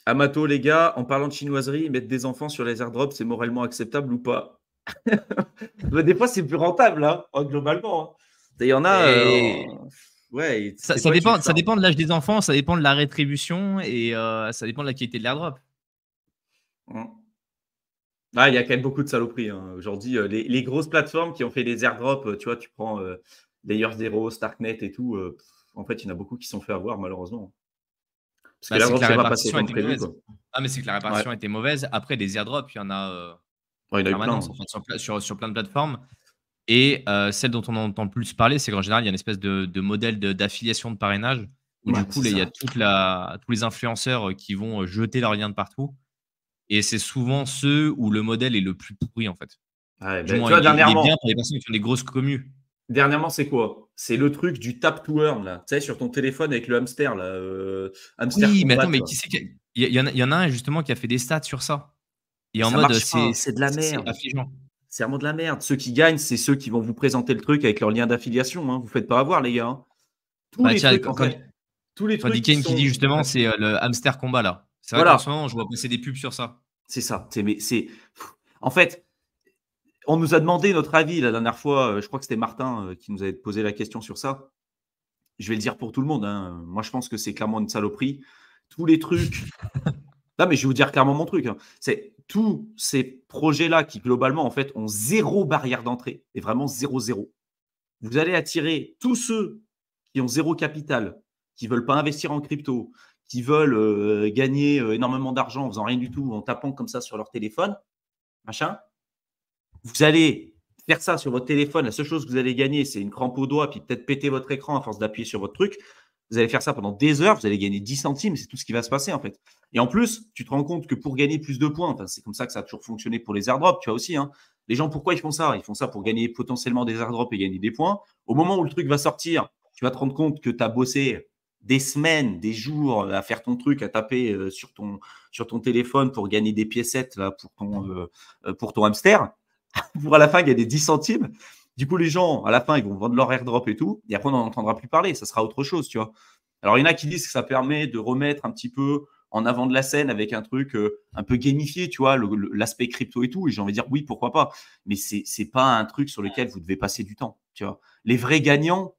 Amato, les gars, en parlant de chinoiserie, mettre des enfants sur les airdrops, c'est moralement acceptable ou pas? Bah, des fois, c'est plus rentable, hein, globalement. Hein. Il y en a, Et ouais, ça, tes potes, ils le ça font. dépend de l'âge des enfants, ça dépend de la rétribution et ça dépend de la qualité de l'airdrop. Mmh. Ah, il y a quand même beaucoup de saloperies. Hein. Aujourd'hui, les grosses plateformes qui ont fait des airdrops, tu vois, tu prends Layer Zero, Starknet et tout, en fait, il y en a beaucoup qui se sont fait avoir, malheureusement. Parce que Bah, c'est que l'airdrop, la c'est pas passé répartition comme était prévu, mauvaise. quoi. Ah, mais c'est que la Ouais, répartition était mauvaise. Après, des airdrops, il y en a ouais, il y en en a eu plein. permanence, en fait, sur plein de plateformes. Et celle dont on entend le plus parler, c'est qu'en général, il y a une espèce de modèle d'affiliation de parrainage où Ouais, du coup, c'est là, il y a ça. tous les influenceurs qui vont jeter leurs liens de partout. Et c'est souvent ceux où le modèle est le plus pourri, en fait. Ouais, Du beh, tu moins, vois, il est bien dernièrement, pour les personnes qui ont des grosses commus. dernièrement, c'est quoi? C'est le truc du tap to earn, là. Tu sais, sur ton téléphone avec le hamster, là, hamster Oui, mais combat, attends, tu mais vois. qui c'est qui a il y en a un justement qui a fait des stats sur ça et Mais en ça mode, marche pas, c'est de la c'est merde. affligeant. C'est vraiment de la merde. Ceux qui gagnent, c'est ceux qui vont vous présenter le truc avec leur lien d'affiliation, hein. Vous faites pas avoir, les gars, hein. Tous Bah, les tiens, trucs, en fait, tous les quand trucs qui Dickens qui dit sont justement, c'est, gratuits. le hamster combat là. C'est vrai qu'en ce Voilà, moment, je vois passer des pubs sur ça. c'est ça. En fait, on nous a demandé notre avis la dernière fois, je crois que c'était Martin, qui nous avait posé la question sur ça. Je vais le dire pour tout le monde, hein. Moi, je pense que c'est clairement une saloperie. Tous les trucs. Non, mais je vais vous dire clairement mon truc, hein. C'est tous ces projets-là qui, globalement, en fait, ont zéro barrière d'entrée, et vraiment zéro, zéro. Vous allez attirer tous ceux qui ont zéro capital, qui veulent pas investir en crypto, qui veulent gagner énormément d'argent en faisant rien du tout, en tapant comme ça sur leur téléphone, machin. Vous allez faire ça sur votre téléphone. La seule chose que vous allez gagner, c'est une crampe au doigt, puis peut-être péter votre écran à force d'appuyer sur votre truc. Vous allez faire ça pendant des heures, vous allez gagner 10 centimes, c'est tout ce qui va se passer en fait. Et en plus, tu te rends compte que pour gagner plus de points, enfin, c'est comme ça que ça a toujours fonctionné pour les airdrops, tu vois aussi. Hein. Les gens, pourquoi ils font ça? Ils font ça pour gagner potentiellement des airdrops et gagner des points. Au moment où le truc va sortir, tu vas te rendre compte que tu as bossé des semaines, des jours à faire ton truc, à taper sur ton téléphone pour gagner des piécettes là, pour ton hamster pour à la fin gagner 10 centimes. Du coup, les gens, à la fin, ils vont vendre leur airdrop et tout. Et après, on n'en entendra plus parler. Ça sera autre chose, tu vois. Alors, il y en a qui disent que ça permet de remettre un petit peu en avant de la scène avec un truc un peu gamifié, tu vois, l'aspect crypto et tout. Et j'ai envie de dire, oui, pourquoi pas. Mais c'est pas un truc sur lequel vous devez passer du temps, tu vois. Les vrais gagnants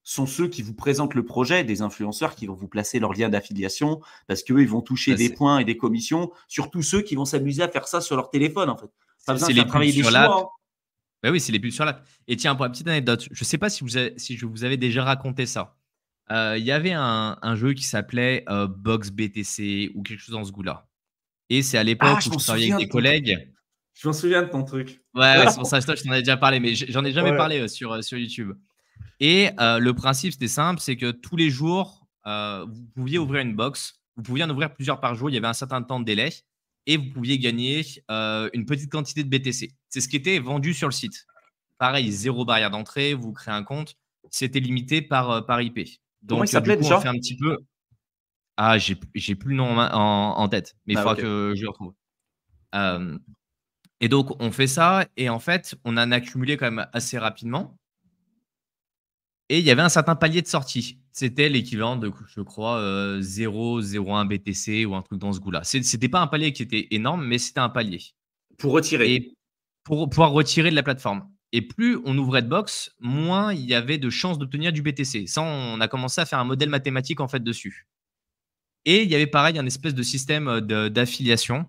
sont ceux qui vous présentent le projet, des influenceurs qui vont vous placer leur lien d'affiliation parce qu'eux, ils vont toucher Bah, des points et des commissions, surtout ceux qui vont s'amuser à faire ça sur leur téléphone, en fait. Pas besoin c'est de les faire pubs travailler des sur l'app. Chinois. Hein. Bah, oui, c'est les pubs sur l'app. Et tiens, pour la petite anecdote, je sais pas si je vous avais déjà raconté ça. Il y avait un jeu qui s'appelait, Box BTC ou quelque chose dans ce goût-là. Et c'est à Ah, l'époque je où m'en je travaillais avec souviens des de ton truc. collègues. Je m'en souviens de ton truc. Ouais, ouais, c'est pour ça, je t'en ai déjà parlé, mais j'en ai jamais Ouais. parlé, sur YouTube. Et le principe, c'était simple, c'est que tous les jours, vous pouviez ouvrir une box. Vous pouviez en ouvrir plusieurs par jour. Il y avait un certain temps de délai et vous pouviez gagner, une petite quantité de BTC. C'est ce qui était vendu sur le site. Pareil, zéro barrière d'entrée, vous créez un compte. C'était limité par IP. Comment il Donc du s'appelait coup, on fait déjà? un petit peu ah, j'ai plus le nom en tête, mais il Ah, faudra ok. que je le retrouve. Hem Et donc on fait ça et en fait, on en a accumulé quand même assez rapidement et il y avait un certain palier de sortie. C'était l'équivalent de, je crois, 0,01 BTC ou un truc dans ce goût-là. C'était pas un palier qui était énorme, mais c'était un palier Pour retirer. et pour pouvoir retirer de la plateforme et plus on ouvrait de box, moins il y avait de chances d'obtenir du BTC. Ça, on a commencé à faire un modèle mathématique, en fait, dessus et il y avait pareil un espèce de système, d'affiliation.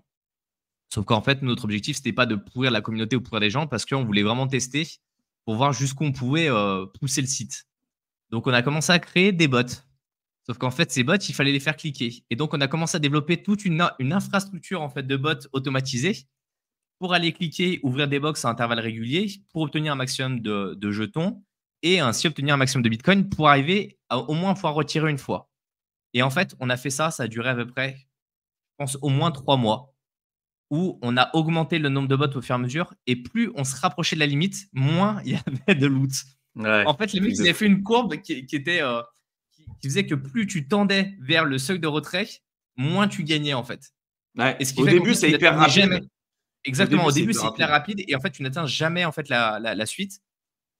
Sauf qu'en fait, notre objectif, c'était pas de pourrir la communauté ou pourrir les gens parce qu'on voulait vraiment tester pour voir jusqu'où on pouvait, pousser le site. Donc on a commencé à créer des bots. Sauf qu'en fait, ces bots, il fallait les faire cliquer et donc on a commencé à développer toute une infrastructure, en fait, de bots automatisés pour aller cliquer, ouvrir des box à intervalles réguliers pour obtenir un maximum de jetons et ainsi obtenir un maximum de bitcoin pour arriver à au moins pouvoir retirer une fois et en fait, on a fait ça, ça a duré à peu près, je pense, au moins 3 mois où on a augmenté le nombre de bots au fur et à mesure et plus on se rapprochait de la limite, moins il y avait de loot. Ouais, En fait, les mecs, truc ils de avaient fait fou. une courbe qui était, qui faisait que plus tu tendais vers le seuil de retrait, moins tu gagnais, en fait. Ouais. Et ce qui Au fait qu'en début, fait, tu c'est hyper n'atteignais jamais. rapide. Au Exactement, début, au c'est début, hyper c'est hyper rapide. rapide et en fait, tu n'atteins jamais, en fait, la suite.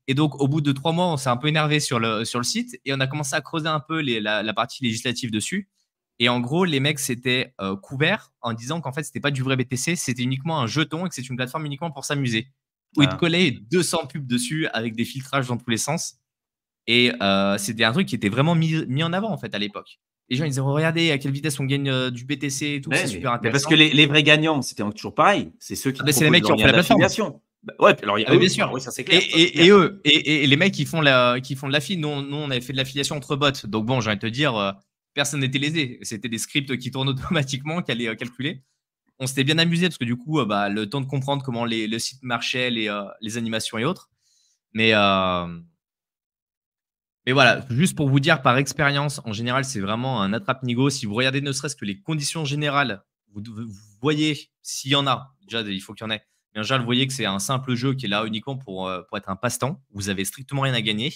Et donc, au bout de 3 mois, on s'est un peu énervé sur le site et on a commencé à creuser un peu la partie législative dessus. Et en gros, les mecs s'étaient couverts en disant qu'en fait, c'était pas du vrai BTC, c'était uniquement un jeton et que c'est une plateforme uniquement pour s'amuser. Où ils te Ah. collaient 200 pubs dessus avec des filtrages dans tous les sens. Et c'était un truc qui était vraiment mis en avant en fait à l'époque. Les gens ils disaient: regardez à quelle vitesse on gagne du BTC et tout, c'est Ouais, super mais parce intéressant. que les vrais gagnants, c'était toujours pareil. C'est ceux qui Ah te ben, c'est les proposent mecs leur qui ont fait lien la plateforme. d'affiliation. Bah, ouais, puis alors il y Ah a ben, bien eux. sûr. Ah oui, ça c'est Et, clair. Ça, c'est et, clair. et eux, et les mecs qui font de l'affiliation, nous on avait fait de l'affiliation entre bots. Donc bon, j'ai envie de te dire, personne n'était lésé. C'était des scripts qui tournent automatiquement, qui allaient calculer. On s'était bien amusé parce que du coup, bah, le temps de comprendre comment le site marchait, les animations et autres. Mais voilà, juste pour vous dire par expérience, en général, c'est vraiment un attrape-nigo. Si vous regardez ne serait-ce que les conditions générales, vous voyez s'il y en a. Déjà, il faut qu'il y en ait. Mais en général, vous voyez que c'est un simple jeu qui est là uniquement pour être un passe-temps. Vous avez strictement rien à gagner.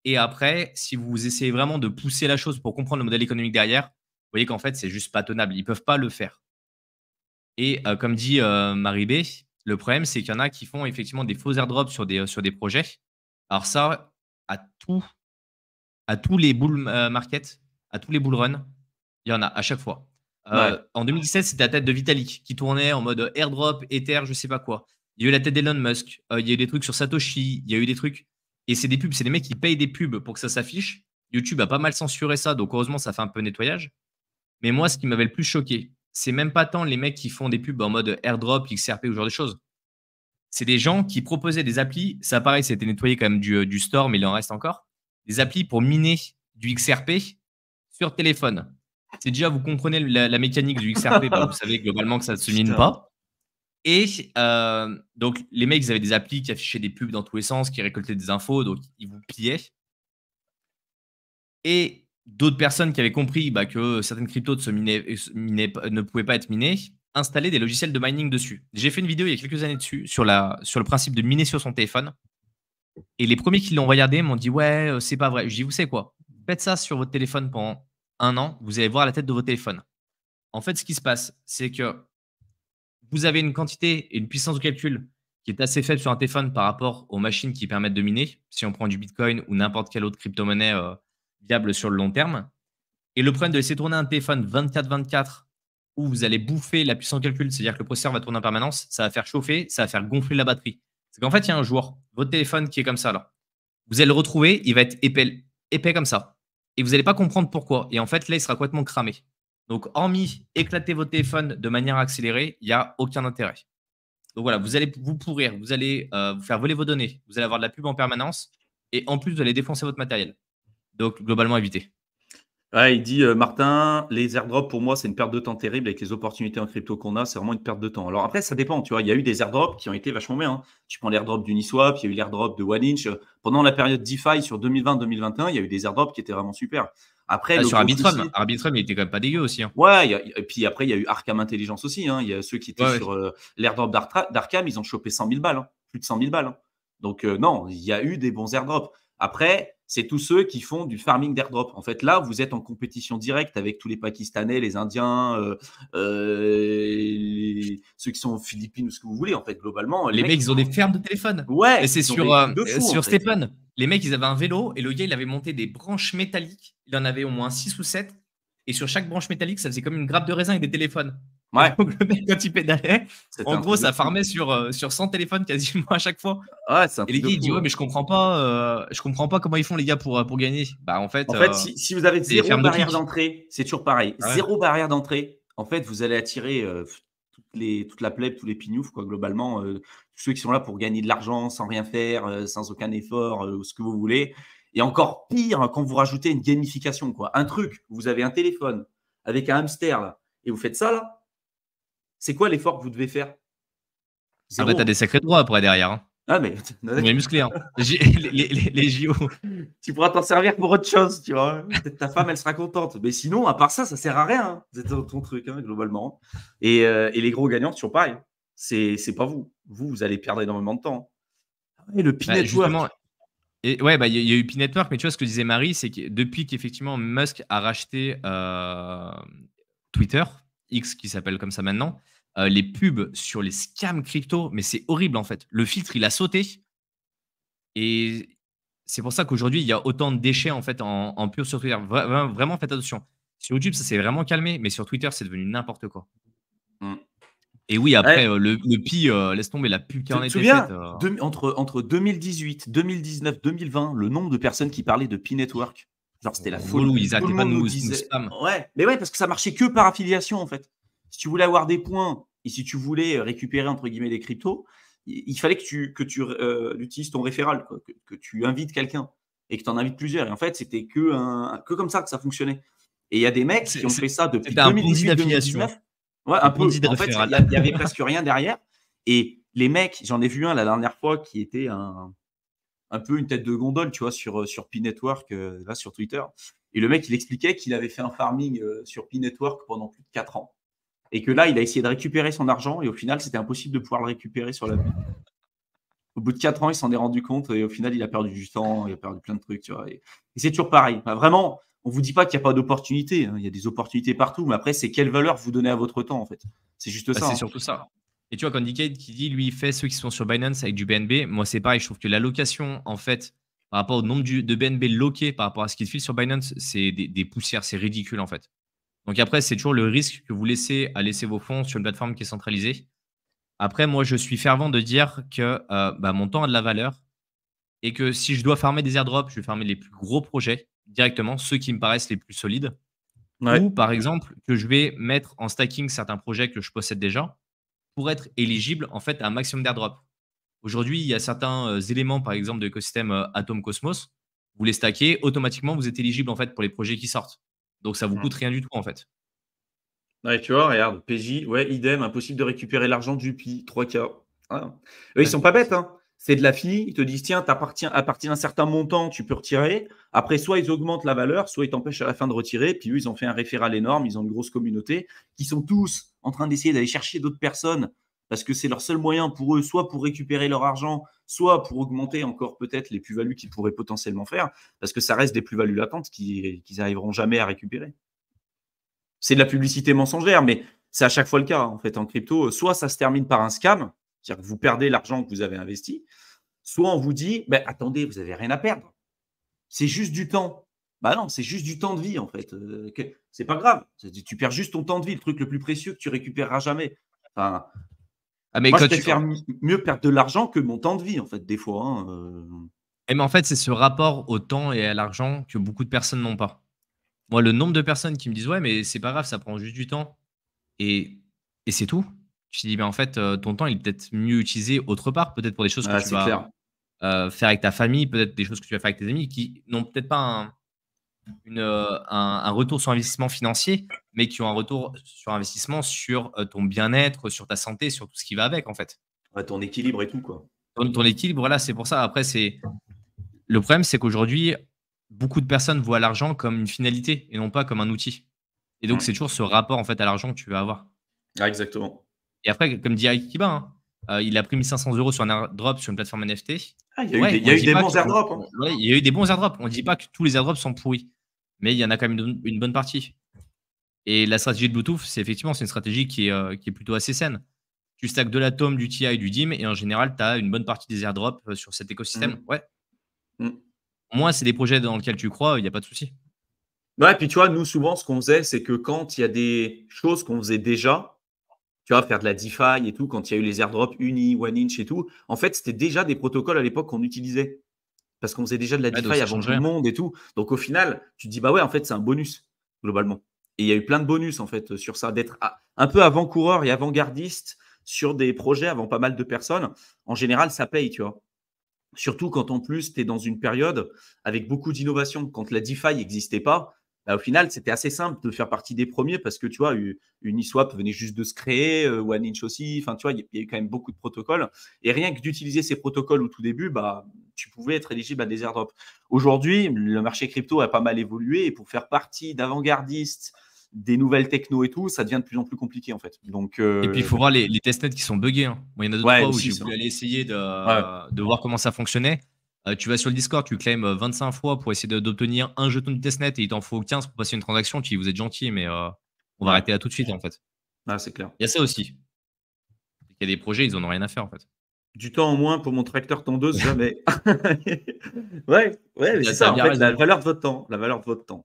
Et après, si vous essayez vraiment de pousser la chose pour comprendre le modèle économique derrière, vous voyez qu'en fait, c'est juste pas tenable. Ils ne peuvent pas le faire. Et comme dit Marie B, le problème, c'est qu'il y en a qui font effectivement des faux airdrops sur des projets. Alors ça, à tous les bull market, à tous les bull run, il y en a à chaque fois. Ouais. En 2017, c'était la tête de Vitalik qui tournait en mode airdrop, Ether, je sais pas quoi. Il y a eu la tête d'Elon Musk. Il y a eu des trucs sur Satoshi. Il y a eu des trucs. Et c'est des pubs, c'est des mecs qui payent des pubs pour que ça s'affiche. YouTube a pas mal censuré ça, donc heureusement, ça fait un peu nettoyage. Mais moi, ce qui m'avait le plus choqué, c'est même pas tant les mecs qui font des pubs en mode airdrop, XRP ou ce genre de choses. C'est des gens qui proposaient des applis. Ça, pareil, c'était nettoyé quand même du store, mais il en reste encore. Des applis pour miner du XRP sur téléphone. C'est déjà, vous comprenez la mécanique du XRP, bah, vous savez globalement que ça ne se mine Putain. pas. Et donc, les mecs, ils avaient des applis qui affichaient des pubs dans tous les sens, qui récoltaient des infos, donc ils vous pillaient. Et d'autres personnes qui avaient compris bah, que certaines cryptos ne pouvaient pas être minées, installaient des logiciels de mining dessus. J'ai fait une vidéo il y a quelques années dessus, sur le principe de miner sur son téléphone. Et les premiers qui l'ont regardé m'ont dit: ouais, c'est pas vrai. Je dis: vous savez quoi? Faites ça sur votre téléphone pendant 1 an, vous allez voir la tête de votre téléphone. En fait, ce qui se passe, c'est que vous avez une quantité et une puissance de calcul qui est assez faible sur un téléphone par rapport aux machines qui permettent de miner, si on prend du Bitcoin ou n'importe quelle autre crypto-monnaie viable sur le long terme. Et le problème de laisser tourner un téléphone 24/24 où vous allez bouffer la puissance de calcul, c'est-à-dire que le processeur va tourner en permanence, ça va faire chauffer, ça va faire gonfler la batterie. C'est qu'en fait, il y a un jour, votre téléphone qui est comme ça là, vous allez le retrouver, il va être épais comme ça. Et vous n'allez pas comprendre pourquoi. Et en fait, là, il sera complètement cramé. Donc, hormis éclater votre téléphone de manière accélérée, il n'y a aucun intérêt. Donc voilà, vous allez vous pourrir, vous allez vous faire voler vos données, vous allez avoir de la pub en permanence, et en plus, vous allez défoncer votre matériel. Donc, globalement, évitez. Ouais, il dit Martin, les airdrops pour moi c'est une perte de temps terrible avec les opportunités en crypto qu'on a, c'est vraiment une perte de temps. Alors après ça dépend, tu vois, il y a eu des airdrops qui ont été vachement bien. Hein. Tu prends l'airdrop d'Uniswap, il y a eu l'airdrop de OneInch. Pendant la période DeFi sur 2020-2021, il y a eu des airdrops qui étaient vraiment super. Après le Sur gros Arbitrum, souci, Arbitrum, il était quand même pas dégueu aussi. Hein. ouais, et puis après il y a eu Arkham Intelligence aussi. Hein. Il y a ceux qui étaient Ouais, ouais. sur l'airdrop d'Arkham, ils ont chopé 100 000 balles, hein. Plus de 100 000 balles. Hein. Donc non, il y a eu des bons airdrops. Après, c'est tous ceux qui font du farming d'airdrop. En fait, là, vous êtes en compétition directe avec tous les Pakistanais, les Indiens, ceux qui sont aux Philippines ou ce que vous voulez. En fait, globalement, les Les mecs, mecs, ils ont des fermes de téléphone. Et ouais, c'est ils ont des trucs de fou, en sur fait. Stephen. Les mecs, ils avaient un vélo et le gars, il avait monté des branches métalliques. Il en avait au moins 6 ou 7. Et sur chaque branche métallique, ça faisait comme une grappe de raisin avec des téléphones. Ouais, Donc, le mec, quand il pédalait, c'était en un gros, truc de ça fou. farmait sur 100 téléphones quasiment à chaque fois. Ouais, c'est un Et les truc de gars, il dit: fou. ouais, mais je comprends pas comment ils font, les gars, pour gagner. Bah, en fait, En fait, si vous avez c'est des zéro fermes de barrière clics. d'entrée, c'est toujours pareil. Ah ouais. Zéro barrière d'entrée, en fait, vous allez attirer toute la plèbe, tous les pignoufs, quoi, globalement, tous ceux qui sont là pour gagner de l'argent sans rien faire, sans aucun effort, ce que vous voulez. Et encore pire, quand vous rajoutez une gamification, quoi. Un truc, vous avez un téléphone avec un hamster, là, et vous faites ça, là, c'est quoi l'effort que vous devez faire? Ah bah, Zéro. t'as des sacrés droits après derrière. Hein. Ah, mais On est musclé. Hein. Les JO. tu pourras t'en servir pour autre chose, tu vois. Peut-être ta femme, elle sera contente. Mais sinon, à part ça, ça sert à rien. Hein. C'est ton truc, hein, globalement. Et les gros gagnants, toujours pareil. C'est pas vous. Vous allez perdre énormément de temps. Et le Bah, P-Network. justement, et ouais, bah, il y a eu P-Network, mais tu vois ce que disait Marie, c'est que depuis qu'effectivement Musk a racheté Twitter, X qui s'appelle comme ça maintenant, les pubs sur les scams crypto, mais c'est horrible en fait. Le filtre, il a sauté. Et c'est pour ça qu'aujourd'hui, il y a autant de déchets en fait en pub sur Twitter. Vraiment, faites attention. Sur YouTube, ça s'est vraiment calmé, mais sur Twitter, c'est devenu n'importe quoi. Mm. Et oui, Ouais, après, le pi, laisse tomber, la pub qui tu en te était faite. souviens, entre 2018, 2019, 2020, le nombre de personnes qui parlaient de P-Network, genre c'était la folie. Relou, ils Tout le arrêtaient pas de monde nous nous disait, spam. ouais, mais ouais, parce que ça marchait que par affiliation en fait. Si tu voulais avoir des points et si tu voulais récupérer entre guillemets des cryptos, il fallait que tu utilises ton référal, quoi, que tu invites quelqu'un et que tu en invites plusieurs. Et en fait, c'était que comme ça que ça fonctionnait. Et il y a des mecs qui ont fait ça depuis C'était un Ponzi d'affiliation. 2018-2019. Ouais, Un un peu. Ponzi de En fait, il référal. y avait presque rien derrière. Et les mecs, j'en ai vu un la dernière fois qui était un peu une tête de gondole, tu vois, sur P-Network, là, sur Twitter. Et le mec, il expliquait qu'il avait fait un farming sur P-Network pendant plus de 4 ans. Et que là, il a essayé de récupérer son argent. Et au final, c'était impossible de pouvoir le récupérer sur l'appli. Au bout de 4 ans, il s'en est rendu compte. Et au final, il a perdu du temps. Il a perdu plein de trucs, tu vois. Et c'est toujours pareil. Enfin, vraiment, on ne vous dit pas qu'il n'y a pas d'opportunités. Hein. Il y a des opportunités partout. Mais après, c'est quelle valeur vous donnez à votre temps, en fait. C'est juste ça. C'est Hein. surtout ça. Et tu vois, quand Decade qui dit, lui, il fait ceux qui sont sur Binance avec du BNB, moi, c'est pareil. Je trouve que l'allocation, en fait, par rapport au nombre de BNB loqués par rapport à ce qu'il file sur Binance, c'est des poussières. C'est ridicule, en fait. Donc après, c'est toujours le risque que vous laissez à laisser vos fonds sur une plateforme qui est centralisée. Après, moi, je suis fervent de dire que mon temps a de la valeur et que si je dois farmer des airdrops, je vais farmer les plus gros projets directement, ceux qui me paraissent les plus solides. Ouais. Ou par exemple, que je vais mettre en stacking certains projets que je possède déjà pour être éligible en fait à un maximum d'airdrops. Aujourd'hui, il y a certains éléments, par exemple, de l'écosystème Atom Cosmos. Vous les stackez, automatiquement, vous êtes éligible en fait pour les projets qui sortent. Donc ça vous coûte rien du tout en fait. Ouais, tu vois, regarde, PJ, ouais, idem, impossible de récupérer l'argent du PI, 3K. Ah. Eux, ils sont pas bêtes, hein. C'est de la fille, ils te disent, tiens, à partir d'un certain montant, tu peux retirer. Après, soit ils augmentent la valeur, soit ils t'empêchent à la fin de retirer. Puis eux, ils ont fait un référal énorme, ils ont une grosse communauté, qui sont tous en train d'essayer d'aller chercher d'autres personnes, parce que c'est leur seul moyen pour eux, soit pour récupérer leur argent, soit pour augmenter encore peut-être les plus-values qu'ils pourraient potentiellement faire, parce que ça reste des plus-values latentes qu'ils n'arriveront jamais à récupérer. C'est de la publicité mensongère, mais c'est à chaque fois le cas en fait en crypto. Soit ça se termine par un scam, c'est-à-dire que vous perdez l'argent que vous avez investi, soit on vous dit ben, attendez, vous n'avez rien à perdre. C'est juste du temps. Bah non, c'est juste du temps de vie en fait. C'est pas grave. Tu perds juste ton temps de vie, le truc le plus précieux que tu récupéreras jamais. Enfin, Mais moi, je quand tu. préfère mieux perdre de l'argent que mon temps de vie en fait, des fois. Hein. Mais en fait, c'est ce rapport au temps et à l'argent que beaucoup de personnes n'ont pas. Moi, le nombre de personnes qui me disent: «Ouais, mais c'est pas grave, ça prend juste du temps» et c'est tout. Je te dis: «Mais en fait, ton temps, il est peut-être mieux utilisé autre part, peut-être pour des choses que Ah, tu c'est vas, clair. faire avec ta famille, peut-être des choses que tu vas faire avec tes amis qui n'ont peut-être pas un retour sur investissement financier, mais qui ont un retour sur investissement sur, ton bien-être, sur ta santé, sur tout ce qui va avec, en fait. Ouais, ton équilibre et tout quoi. Ton équilibre, voilà, c'est pour ça. Après, c'est le problème, c'est qu'aujourd'hui, beaucoup de personnes voient l'argent comme une finalité et non pas comme un outil. Et donc, c'est Mmh. toujours ce rapport, en fait, à l'argent que tu vas avoir. Ah, exactement. Et après, comme dit Akiba, hein, il a pris 1 500 € sur un airdrop sur une plateforme NFT. Ah, Ouais, il y on a eu dit des pas bons que airdrops. Hein. ouais, il y a eu des bons airdrops. On dit pas que tous les airdrops sont pourris, mais il y en a quand même une bonne partie. Et la stratégie de Bluetooth, c'est une stratégie qui est plutôt assez saine. Tu stacks de l'Atom, du TI, du DIM et en général, tu as une bonne partie des airdrops, sur cet écosystème. Mmh. Ouais. Mmh. Moi, c'est des projets dans lesquels tu crois, il y a pas de souci. Ouais, puis tu vois, nous, souvent, ce qu'on faisait, c'est que quand il y a des choses qu'on faisait déjà, tu vois, faire de la DeFi et tout, quand il y a eu les airdrops Uni, OneInch et tout, en fait, c'était déjà des protocoles à l'époque qu'on utilisait. Parce qu'on faisait déjà de la Ouais, donc DeFi ça avant change tout le rien. monde et tout. Donc au final, tu te dis, bah ouais, en fait, c'est un bonus, globalement. Et il y a eu plein de bonus, en fait, sur ça, d'être un peu avant-coureur et avant-gardiste sur des projets avant pas mal de personnes. En général, ça paye, tu vois. Surtout quand en plus, tu es dans une période avec beaucoup d'innovation. Quand la DeFi n'existait pas, bah, au final, c'était assez simple de faire partie des premiers parce que tu vois, Uniswap venait juste de se créer, OneInch aussi. Enfin, tu vois, il y a eu quand même beaucoup de protocoles. Et rien que d'utiliser ces protocoles au tout début, bah, tu pouvais être éligible à des airdrops. Aujourd'hui, le marché crypto a pas mal évolué et pour faire partie d'avant-gardistes, des nouvelles techno et tout, ça devient de plus en plus compliqué en fait. Donc, Et puis, il faut voir les testnets qui sont buggés, hein. Moi, il y en a 2 ouais, trois où aussi j'ai ça. voulu aller essayer Ouais. de voir comment ça fonctionnait. Tu vas sur le Discord, tu claims, 25 fois pour essayer d'obtenir un jeton de testnet et il t'en faut 15 pour passer une transaction. Tu dis: «Vous êtes gentil, mais on va Ouais. arrêter là tout de suite», en fait. Ah, c'est clair. Il y a ça aussi. Il y a des projets, ils en ont rien à faire, en fait. Du temps en moins pour mon tracteur tondeuse, jamais. Ouais, ouais, mais Tu c'est as ça, en bien fait, la raison. valeur de votre temps, la valeur de votre temps.